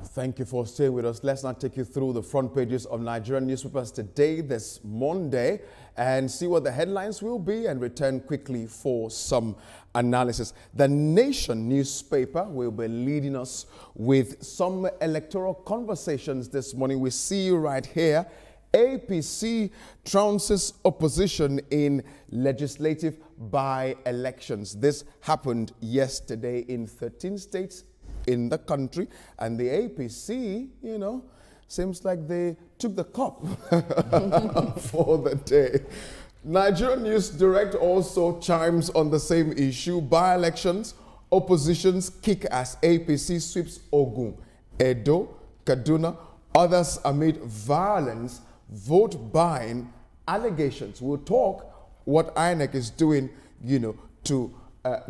Thank you for staying with us. Let's now take you through the front pages of Nigerian newspapers today, this Monday, and see what the headlines will be and return quickly for some analysis. The Nation newspaper will be leading us with some electoral conversations this morning. We see right here, APC trounces opposition in legislative by-elections. This happened yesterday in 13 states in the country, and the APC, you know, seems like they took the cup for the day. Nigerian News Direct also chimes on the same issue. By-elections, opposition's kick as APC sweeps Ogun, Edo, Kaduna, others amid violence, vote buying allegations. We'll talk what INEC is doing, you know, to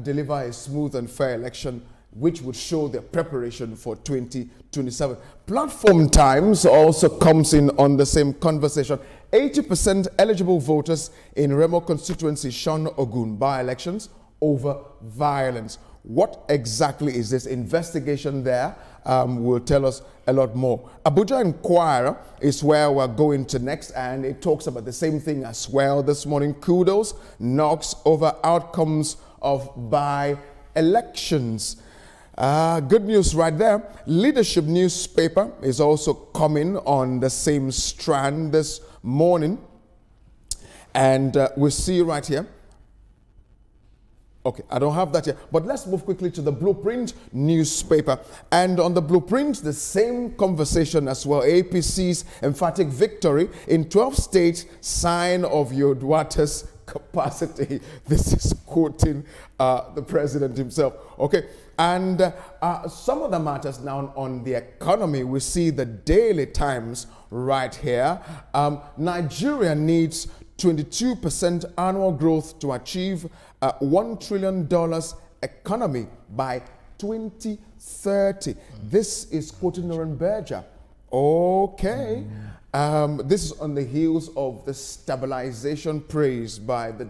deliver a smooth and fair election, which would show their preparation for 2027. Platform Times also comes in on the same conversation. 80% eligible voters in Remo constituency shun Ogun by-elections over violence. What exactly is this investigation there? Will tell us a lot more. Abuja Inquirer is where we're going to next, and it talks about the same thing as well this morning. Kudos knocks over outcomes of by-elections. Good news right there. Leadership newspaper is also coming on the same strand this morning. And we see right here. Okay, I don't have that yet. But let's move quickly to the Blueprint newspaper. And on the Blueprint, the same conversation as well. APC's emphatic victory in 12 states, sign of Yoduata's capacity. This is quoting the president himself. Okay. And some of the matters now on the economy, we see the Daily Times right here. Nigeria needs 22% annual growth to achieve $1 trillion economy by 2030. This is quoting Noreen Berger. Okay. This is on the heels of the stabilization praised by the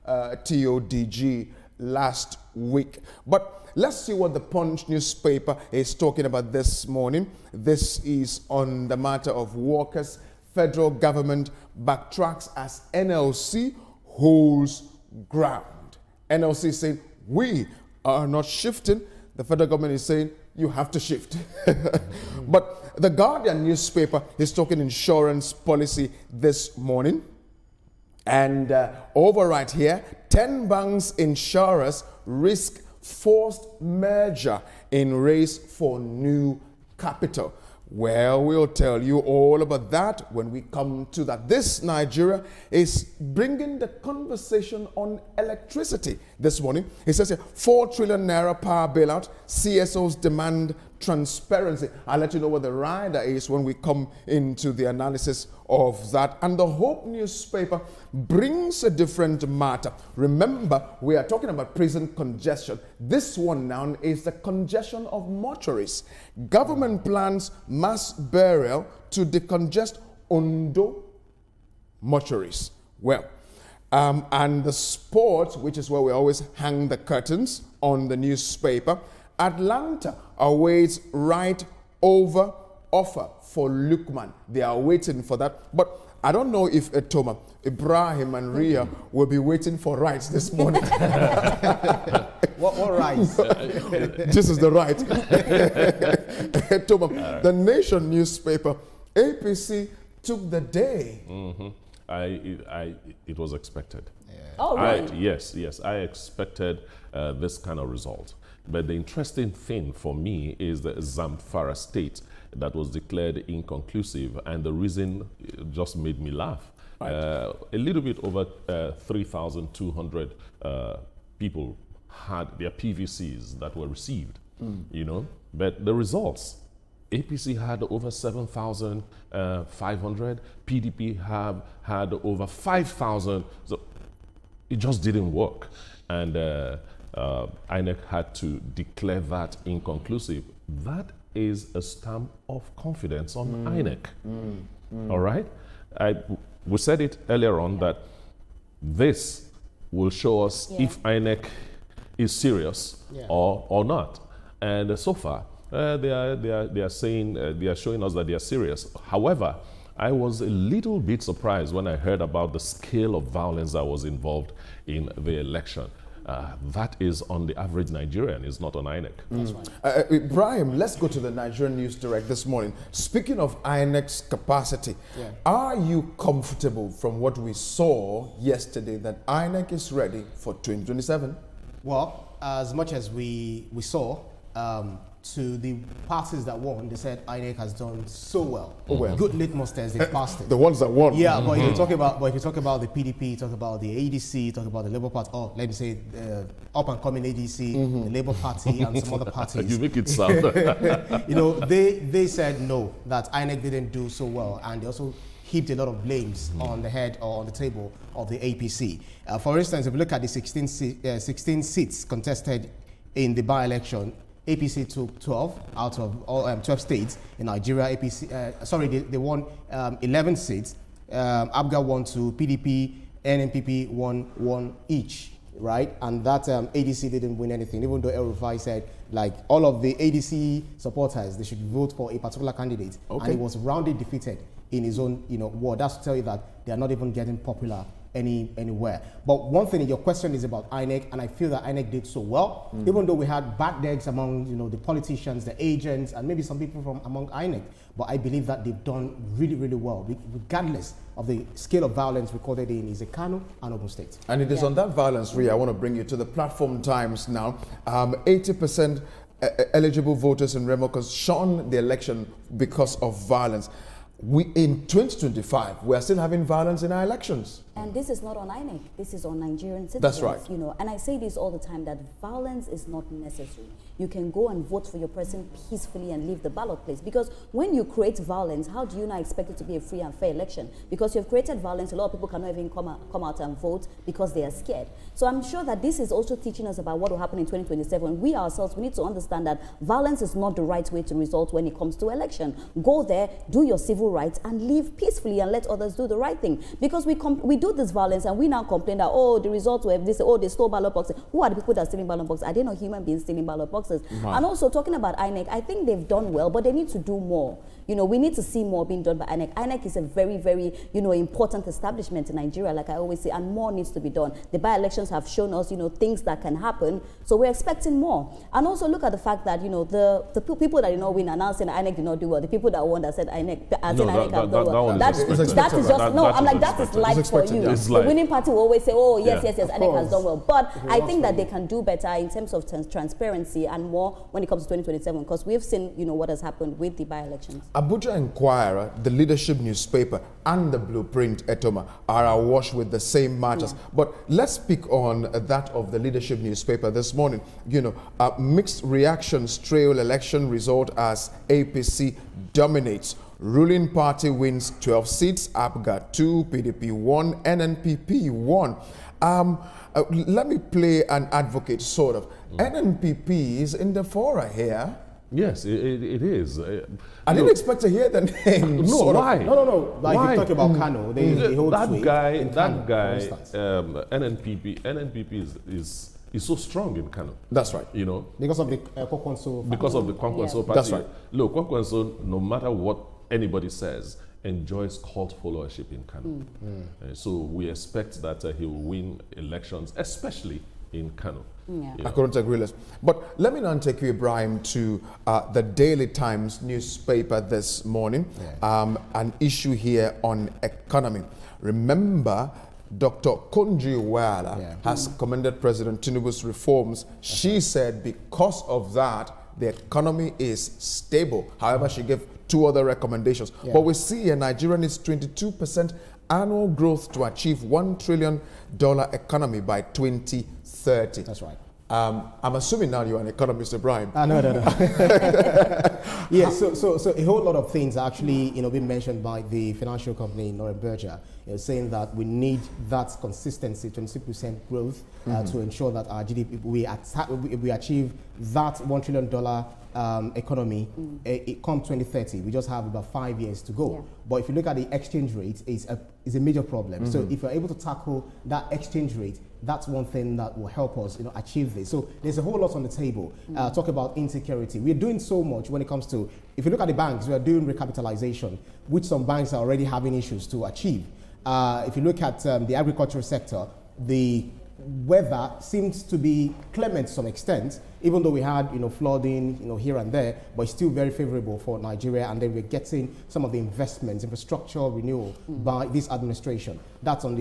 WTODG last week. But let's see what the Punch newspaper is talking about this morning. This is on the matter of workers. Federal government backtracks as NLC holds ground. NLC is saying, we are not shifting. The federal government is saying, you have to shift. But the Guardian newspaper is talking insurance policy this morning. And over right here, 10 banks insurers risk forced merger in race for new capital. Well, we'll tell you all about that when we come to that. This Nigeria is bringing the conversation on electricity this morning. It says here, 4 trillion naira power bailout, CSOs demand transparency. I'll let you know what the rider is when we come into the analysis of that. And the Hope newspaper brings a different matter. Remember, we are talking about prison congestion. This one now is the congestion of mortuaries. Government plans mass burial to decongest Ondo mortuaries. Well, and the sport, which is where we always hang the curtains on the newspaper, Atlanta awaits right over offer for Lukman. They are waiting for that. But I don't know if Etoma, Ibrahim and Ria will be waiting for rights this morning. What rights? This is the right. Etoma, the Nation newspaper, APC took the day. It was expected. Yeah. Oh, right. Yes, I expected this kind of result. But the interesting thing for me is the Zamfara state that was declared inconclusive, and the reason just made me laugh. Right. A little bit over 3,200 people had their PVCs that were received, you know, but the results, APC had over 7,500, PDP had over 5,000, so it just didn't work. And INEC had to declare that inconclusive. That is a stamp of confidence on INEC. All right? We said it earlier on that this will show us if INEC is serious or not. And so far, They are saying they are showing us that they are serious. However, I was a little bit surprised when I heard about the scale of violence that was involved in the election. That is on the average Nigerian, it's not on INEC. That's right. Ibrahim, let's go to the Nigerian News Direct this morning. Speaking of INEC's capacity, are you comfortable from what we saw yesterday that INEC is ready for 2027? Well, as much as we saw, to the parties that won, they said INEC has done so well. Oh, well. Good litmus test, they passed it. The ones that won. Yeah, but if you talk about the PDP, talk about the ADC, talk about the Labour Party, or let me say up and coming ADC, the Labour Party, and some other parties. You make it sound. You know, they said no, that INEC didn't do so well, and they also heaped a lot of blames on the head or on the table of the APC. For instance, if you look at the 16 seats contested in the by-election, APC took 12 out of all 12 states in Nigeria. APC, they won 11 seats. ABGA won 2, PDP, NNPP won 1 each, right? And that ADC didn't win anything, even though El Rufai said, like, all of the ADC supporters, they should vote for a particular candidate. Okay. And he was roundly defeated in his own, ward. That's to tell you that they are not even getting popular anywhere. But one thing, your question is about INEC, and I feel that INEC did so well, even though we had bad decks among the politicians, the agents, and maybe some people from among INEC. But I believe that they've done really, really well, regardless of the scale of violence recorded in Kano and Ogun State. And it is on that violence, Ria, I want to bring you to the Platform Times now. 80% eligible voters in Remo shun the election because of violence. In 2025, we are still having violence in our elections. And this is not on INEC, this is on Nigerian citizens. That's right. And I say this all the time, that violence is not necessary. You can go and vote for your person peacefully and leave the ballot place. Because when you create violence, how do you now expect it to be a free and fair election? Because you've created violence, a lot of people cannot even come out and vote because they are scared. So I'm sure that this is also teaching us about what will happen in 2027. We ourselves, we need to understand that violence is not the right way to result when it comes to election. Go there, do your civil rights, and live peacefully and let others do the right thing. Because we do this violence and we now complain that, oh, the results were this, oh, they stole ballot boxes. Who are the people that are stealing ballot boxes? Are they not human beings stealing ballot boxes? Right. And also talking about INEC, I think they've done well, but they need to do more. We need to see more being done by INEC. INEC is a very, very, important establishment in Nigeria, like I always say, and more needs to be done. The by-elections have shown us, things that can happen, so we're expecting more. And also look at the fact that, the people that did not win announcing that INEC did not do well, the people that won that said INEC, have done well. That is just, that is life for you. The winning party will always say, oh, yes, INEC has done well. But I think that they can do better in terms of transparency and more when it comes to 2027, because we've seen, what has happened with the by-elections. Abuja Inquirer, the leadership newspaper, and the Blueprint Etoma are awash with the same matters. Yeah. But let's speak on that of the leadership newspaper this morning. Mixed reactions trail election result as APC dominates. Ruling party wins 12 seats, APGA 2, PDP 1, NNPP 1. Let me play an advocate, sort of. NNPP is in the fora here. Yes, it is. I didn't expect to hear the name. No, why? No. Like why? You talk about Kano, they hold that guy, NNPP is so strong in Kano. That's right. Because of the Kwakwanso. Because of the Kwakwanso party. That's right. Look, Kwakwanso, no matter what anybody says, enjoys cult followership in Kano. So we expect that he will win elections, especially in Kano. Yeah. I couldn't agree less. But let me now take you, Ibrahim, to the Daily Times newspaper this morning. Yeah. An issue here on economy. Remember, Dr. Konji-Iweala has commended President Tinubu's reforms. She said because of that, the economy is stable. However, she gave 2 other recommendations. Yeah. But we see here Nigeria needs 22% annual growth to achieve $1 trillion economy by 2030. That's right. I'm assuming now you're an economist, Ibrahim. No. Yeah, so a whole lot of things are actually, being mentioned by the financial company Northern Berger, saying that we need that consistency, 26% growth, to ensure that our GDP, we achieve that $1 trillion economy come 2030. We just have about 5 years to go. Yeah. But if you look at the exchange rate, it's a major problem. So if you're able to tackle that exchange rate, that's one thing that will help us, achieve this. So there's a whole lot on the table. Talk about insecurity. We're doing so much when it comes to, if you look at the banks, we are doing recapitalization, which some banks are already having issues to achieve. If you look at the agricultural sector, the weather seems to be clement to some extent, even though we had flooding here and there, but it's still very favorable for Nigeria, and then we're getting some of the investments, infrastructure renewal by this administration. That's on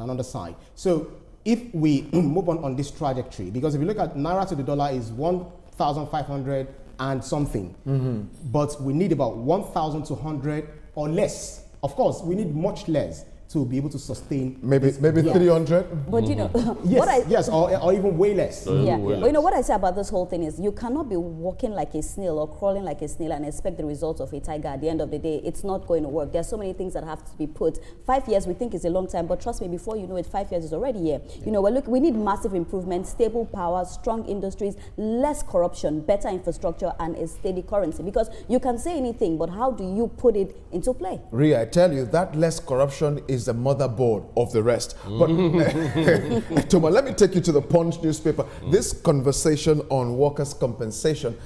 another side. So if we move on this trajectory, because if you look at Naira to the dollar is 1,500 and something, but we need about 1,200 or less. Of course, we need much less to be able to sustain maybe 300. But yes, or even way less. Yeah, but what I say about this whole thing is you cannot be walking like a snail or crawling like a snail and expect the results of a tiger. At the end of the day, it's not going to work. There's so many things that have to be put. 5 years we think is a long time, but trust me, before you know it, 5 years is already here. We need massive improvement, stable power, strong industries, less corruption, better infrastructure, and a steady currency. Because you can say anything, but how do you put it into play? Ria, I tell you, that less corruption is the motherboard of the rest. But Toma, let me take you to the Punch newspaper. This conversation on workers' compensation,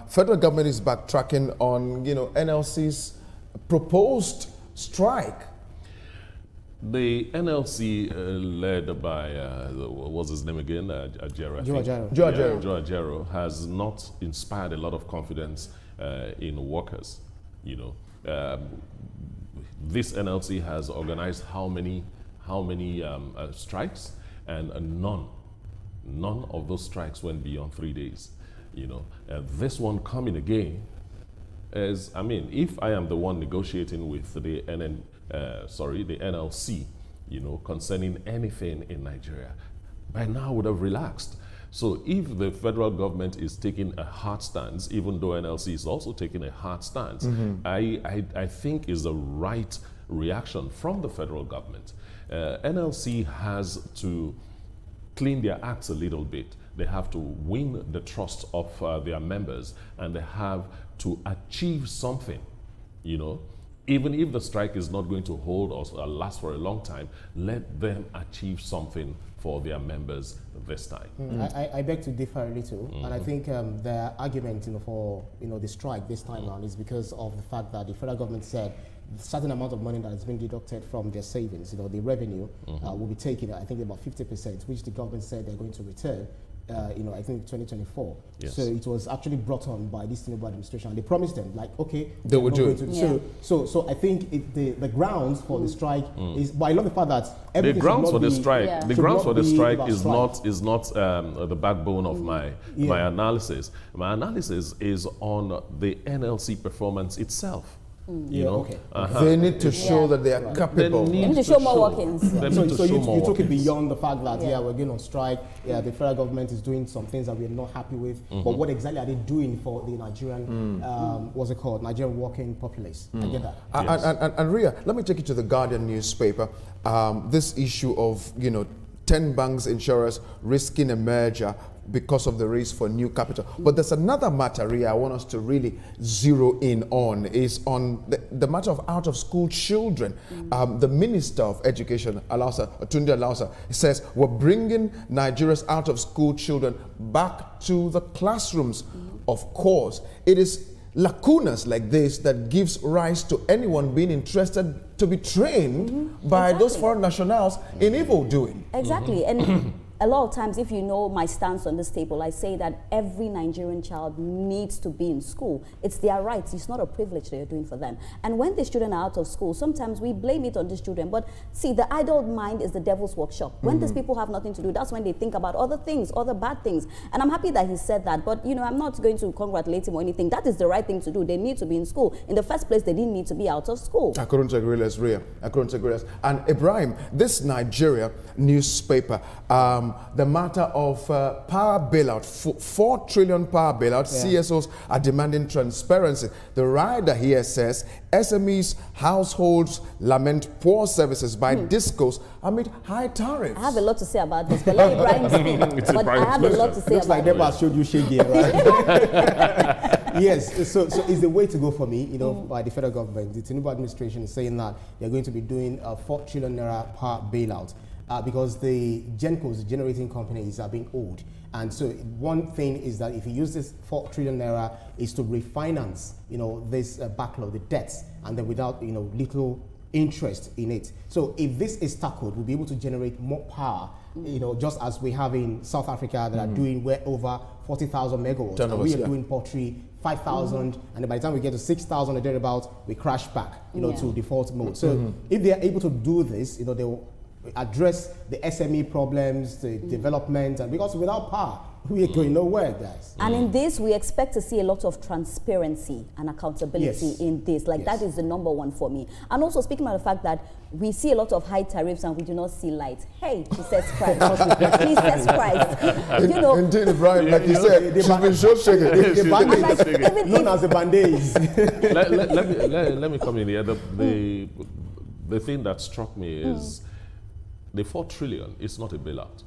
federal government is backtracking on NLC's proposed strike. The NLC, led by what was his name again? Joe Ajero, has not inspired a lot of confidence in workers. This NLC has organized how many strikes, and none of those strikes went beyond 3 days. This one coming again is, if I am the one negotiating with the NLC, concerning anything in Nigeria, by now I would have relaxed. So if the federal government is taking a hard stance, even though NLC is also taking a hard stance, I think is the right reaction from the federal government. NLC has to clean their acts a little bit. They have to win the trust of their members, and they have to achieve something, Even if the strike is not going to hold or last for a long time, let them achieve something for their members this time. I beg to differ a little, and I think the argument for the strike this time around is because of the fact that the federal government said a certain amount of money that has been deducted from their savings, the revenue will be taken, I think about 50%, which the government said they're going to return. I think 2024. Yes. So it was actually brought on by this Tinubu administration, and they promised them, like, okay, they will do it. So I think the grounds for the strike is, but I love the fact that the grounds for the strike, the grounds for the strike is not the backbone of my analysis. My analysis is on the NLC performance itself. They need to show that they are capable. They need to show more workings. So you took it beyond the fact that we're going on strike. The federal government is doing some things that we're not happy with. But what exactly are they doing for the Nigerian what's it called, Nigerian working populace? I get that. And Ria, let me take you to the Guardian newspaper. This issue of 10 banks insurers risking a merger because of the race for new capital. But there's another matter, Ria, I want us to really zero in on, is on the matter of out-of-school children. The Minister of Education, Tunde Alausa, says we're bringing Nigeria's out-of-school children back to the classrooms. Of course, it is lacunas like this that gives rise to anyone being interested to be trained by those foreign nationals in evil doing. Exactly. And a lot of times, if you know my stance on this table, I say that every Nigerian child needs to be in school. It's their rights. It's not a privilege that you're doing for them. And when these children are out of school, sometimes we blame it on these children. But see, the idle mind is the devil's workshop. When these people have nothing to do, that's when they think about other things, other bad things. And I'm happy that he said that. But, I'm not going to congratulate him or anything. That is the right thing to do. They need to be in school. In the first place, they didn't need to be out of school. I couldn't agree less, Ria. I couldn't agree less. And Ibrahim, this Nigeria newspaper, the matter of power bailout, 4 trillion power bailout, CSOs are demanding transparency. The rider here says SMEs, households lament poor services by discos amid high tariffs. I have a lot to say about this, but let Ibrahim speak. But I have a lot to say Looks about like Deba showed you shaggy, right? Yes, so it's the way to go for me, by the federal government. The Tinubu administration is saying that they're going to be doing a 4 trillion naira power bailout. because the GenCos, the generating companies, are being owed. And so one thing is that if you use this 4 trillion naira is to refinance, this backlog, the debts, and then without, little interest in it. So if this is tackled, we'll be able to generate more power, just as we have in South Africa that are doing well over 40,000 megawatts. And we are doing poultry 5,000, and then by the time we get to 6,000 or thereabouts, we crash back, to default mode. So if they are able to do this, they will address the SME problems, the development, and because without power, we are going nowhere, guys. And in this, we expect to see a lot of transparency and accountability in this. That is the #1 for me. And also speaking about the fact that we see a lot of high tariffs and we do not see light. Hey, Jesus Christ. Jesus Christ. Indeed, Ibrahim, like you said, she's been short-shaking. The band-aids, known as the band-aids. Let me come in here. The thing that struck me is the 4 trillion is not a bailout.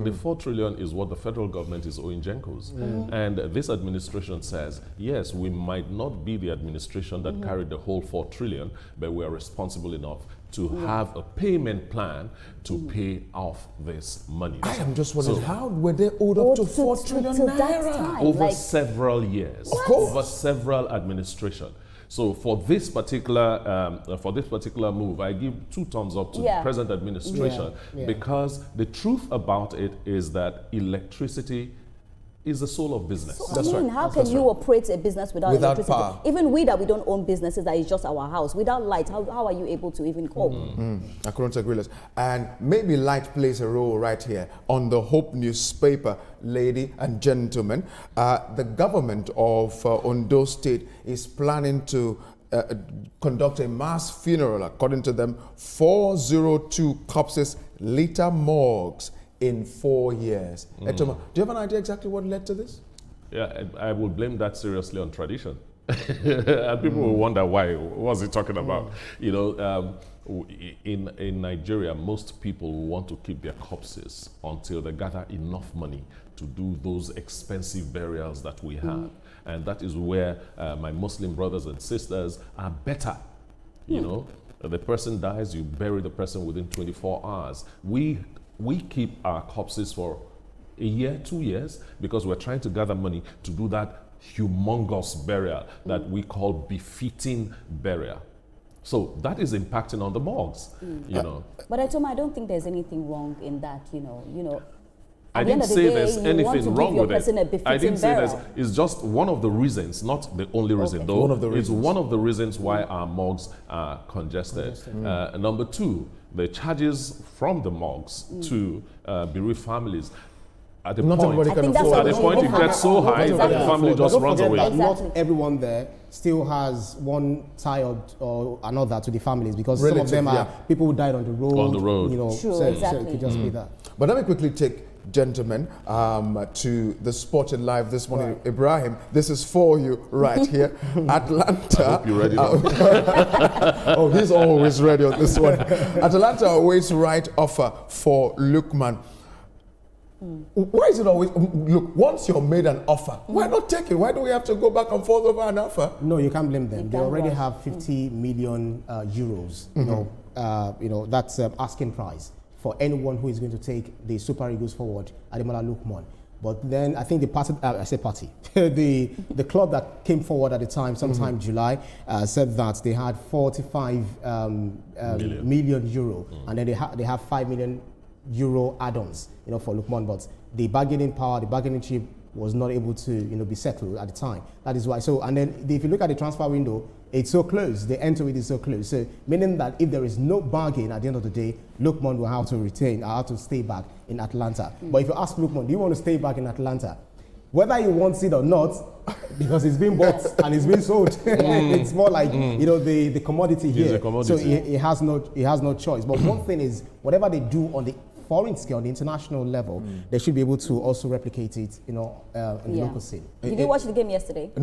The 4 trillion is what the federal government is owing GenCos. And this administration says, yes, we might not be the administration that carried the whole 4 trillion, but we are responsible enough to have a payment plan to pay off this money. I am just wondering, how were they owed up to 4 trillion naira? Over several years. Of course. Over several administrations. So for this particular move, I give 2 thumbs up to the present administration because the truth about it is that electricity is the soul of business. So, how can you operate a business without electricity? Power. Even we that we don't own businesses, that is just our house. Without light, how are you able to even cope? I couldn't agree less. And maybe light plays a role right here. On the Hope newspaper, lady and gentlemen, the government of Ondo State is planning to conduct a mass funeral, according to them, 402 corpses, litter morgues in 4 years. Etoma, do you have an idea exactly what led to this? Yeah, I will blame that seriously on tradition. And people will wonder why. What was he talking about? In Nigeria, most people want to keep their corpses until they gather enough money to do those expensive burials that we have. And that is where my Muslim brothers and sisters are better. The person dies, you bury the person within 24 hours. We keep our corpses for a year, 2 years, because we're trying to gather money to do that humongous burial that we call befitting burial. So that is impacting on the morgues, But I don't think there's anything wrong in that, I didn't say there's anything wrong with it. I didn't say it's just one of the reasons, not the only reason, though. It's one of the reasons why our morgues are congested. Number 2, the charges from the morgues to bereaved families. At the point it gets so high that the family just runs away. That not everyone there still has one tie or another to the families, because some of them are people who died on the road. So it could just be that. But let me quickly take gentlemen to the Sporting Live this morning. Ibrahim, this is for you right here. Atlanta. I hope you're ready. Oh, he's always ready on this one. Atlanta always right offer for Lukman. Why is it always, look, once you're made an offer, why not take it? Why do we have to go back and forth over an offer? No, you can't blame them. They already have 50 million euros. That's asking price for anyone who is going to take the Super Eagles forward, Ademola Lookman. But then I think the party, the club that came forward at the time, sometime July, said that they had 45 million euro, and then they have 5 million euro add-ons, for Lookman. But the bargaining power, the bargaining chip was not able to, be settled at the time. That is why. So, and then if you look at the transfer window, it's so close. The end to it is so close. So, meaning that if there is no bargain at the end of the day, Lookman will have to stay back in Atlanta. But if you ask Lookman, do you want to stay back in Atlanta? Whether he wants it or not, because it's been bought and it's been sold, it's more like the commodity here. So he has no choice. But one thing is, whatever they do on the foreign scale, on the international level, they should be able to also replicate it, in the local scene. Did you watch the game yesterday? No.